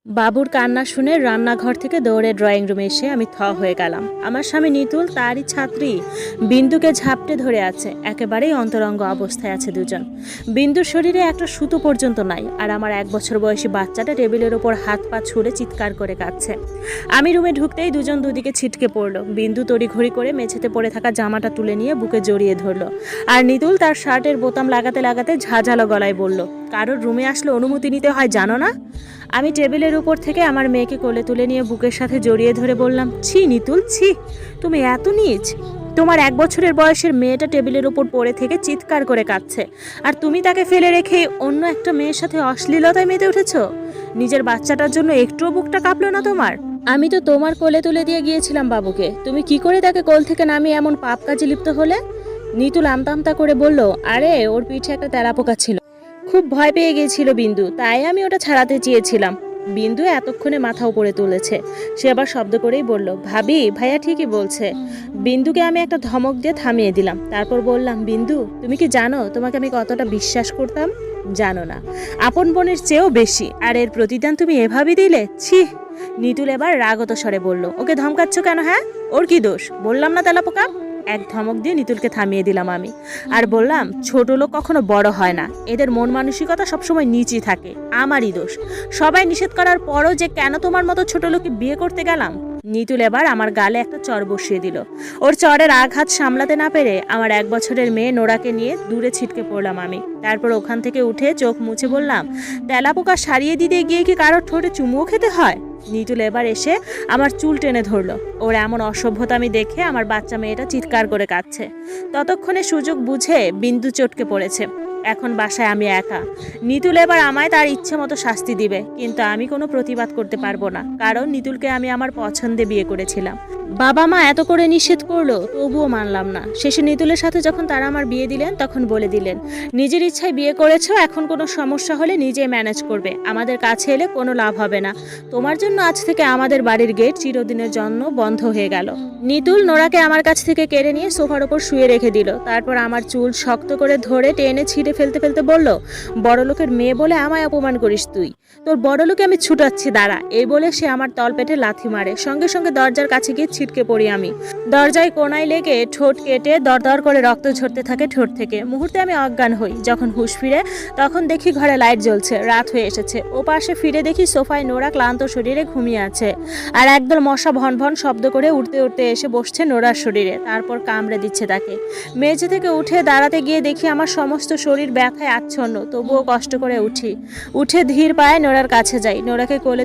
বাবুর কান্না শুনে রান্নাঘর থেকে দৌড়ে ড্রয়িং রুমে এসে আমি থ হয়ে গেলাম। আমার স্বামী নিতুল তারই ছাত্রী বিন্দুকে ঝাপটে ধরে আছে। একেবারেই অন্তরঙ্গ অবস্থায় আছে দুজন। বিন্দুর শরীরে একটা সুতো পর্যন্ত নাই, আর আমার 1 বছর বয়সী বাচ্চাটা টেবিলের ওপর হাত পা ছুঁড়ে চিৎকার করে কাঁদছে। আমি রুমে ঢুকতেই দুজন দুদিকে ছিটকে পড়লো। বিন্দু তড়িঘড়ি করে মেঝেতে পড়ে থাকা জামাটা তুলে নিয়ে বুকে জড়িয়ে ধরলো, আর নিতুল তার শার্টের বোতাম লাগাতে লাগাতে ঝাঁঝালো গলায় বলল, কারোর রুমে আসলে অনুমতি নিতে হয় জানো না? আমি টেবিলের উপর থেকে আমার মেয়েকে কোলে তুলে নিয়ে বুকের সাথে জড়িয়ে ধরে বললাম, ছি নিতুল, ছি, তুমি এত নীচ। তোমার 1 বছরের বয়সের মেয়েটা টেবিলের উপর পড়ে থেকে চিৎকার করে কাঁদছে, আর তুমি তাকে ফেলে রেখে অন্য একটা মেয়ের সাথে অশ্লীলতায় মেতে উঠেছ। নিজের বাচ্চাটার জন্য একটুও বুকটা কাঁপলো না তোমার? আমি তো তোমার কোলে তুলে দিয়ে গিয়েছিলাম বাবুকে, তুমি কি করে তাকে কোল থেকে নামিয়ে এমন পাপ কাজে লিপ্ত হলে? নিতুল আমতা আমতা করে বলল, আরে ওর পিঠে একটা তেলাপোকা ছিল, খুব ভয় পেয়ে গিয়েছিল বিন্দু, তাই আমি ওটা ছাড়াতে চেয়েছিলাম। বিন্দু এতক্ষণে মাথা উপরে তুলেছে। সে আবার শব্দ করেই বলল, ভাবি ভাইয়া ঠিকই বলছে। বিন্দুকে আমি একটা ধমক দিয়ে থামিয়ে দিলাম। তারপর বললাম, বিন্দু তুমি কি জানো তোমাকে আমি কতটা বিশ্বাস করতাম? জানো না, আপন বোনের চেয়েও বেশি, আর এর প্রতিদান তুমি এভাবেই দিলে, ছি। নিতুল এবার রাগত স্বরে বলল, ওকে ধমকাচ্ছ কেন? হ্যাঁ, ওর কি দোষ? বললাম না তেলাপোকা। এক ধমক দিয়ে নিতুলকে থামিয়ে দিলাম আমি, আর বললাম, ছোট লোক কখনো বড় হয় না, এদের মন মানসিকতা সবসময় নিচেই থাকে। আমারই দোষ, সবাই নিষেধ করার পরও যে কেন তোমার মতো ছোট লোককে বিয়ে করতে গেলাম। নিতুল এবার আমার গালে একটা চর বসিয়ে দিল। ওর চরের আঘাত সামলাতে না পেরে আমার 1 বছরের মেয়ে নোরাকে নিয়ে দূরে ছিটকে পড়লাম আমি। তারপর ওখান থেকে উঠে চোখ মুছে বললাম, তেলাপোকা সারিয়ে দিতে গিয়ে কি কারোর ঠোঁটে চুমুও খেতে হয়? নিতুল এবার এসে আমার চুল টেনে ধরলো। ওর এমন অসভ্যতা আমি দেখে আমার বাচ্চা মেয়েটা চিৎকার করে কাঁদছে। ততক্ষণে সুযোগ বুঝে বিন্দু চটকে পড়েছে। এখন বাসায় আমি একা। নিতুল এবার আমায় তার ইচ্ছে মতো শাস্তি দিবে, কিন্তু আমি কোনো প্রতিবাদ করতে পারবো না, কারণ নিতুলকে আমি আমার পছন্দে বিয়ে করেছিলাম। বাবা মা এত করে নিষেধ করলো, তবুও মানলাম না। শেষে নিতুলের সাথে যখন তারা আমার বিয়ে দিলেন, তখন বলে দিলেন, নিজের ইচ্ছায় বিয়ে করেছো, এখন কোনো সমস্যা হলে নিজেই ম্যানেজ করবে, আমাদের কাছে এলে কোনো লাভ হবে না। তোমার জন্য আজ থেকে আমাদের বাড়ির গেট চিরদিনের জন্য বন্ধ হয়ে গেল। নিতুল নোরাকে আমার কাছ থেকে কেড়ে নিয়ে সোফার ওপর শুয়ে রেখে দিল। তারপর আমার চুল শক্ত করে ধরে টেনে ছিঁড়ে ফেলতে ফেলতে বলল, বড়লোকের মেয়ে বলে আমায় অপমান করিস তুই? তোর বড়লোকে আমি ছুটাচ্ছি, দাঁড়া। এই বলে সে আমার তলপেটে লাথি মারে। সঙ্গে সঙ্গে দরজার কাছে গিয়ে ছিটকে পড়ি আমি। দরজায় কোনায় লেগে ঠোঁট কেটে দরদর করে রক্ত ঝরতে থাকে ঠোঁট থেকে। মুহূর্তে আমি অজ্ঞান হই। যখন হুঁশ ফিরে, তখন দেখি ঘরে লাইট জ্বলছে, রাত হয়ে এসেছে। ও পাশে ফিরে দেখি সোফায় নোরা ক্লান্ত শরীরে ঘুমিয়ে আছে, আর একদল মশা ভন ভন শব্দ করে উঠতে উঠতে এসে বসছে নোরার শরীরে, তারপর কামড়ে দিচ্ছে তাকে। মেঝে থেকে উঠে দাঁড়াতে গিয়ে দেখি আমার সমস্ত শরীর ব্যথায় আচ্ছন্ন, তবুও কষ্ট করে উঠে ধীর পায়ে নোরার কাছে যাই। নোরাকে কোলে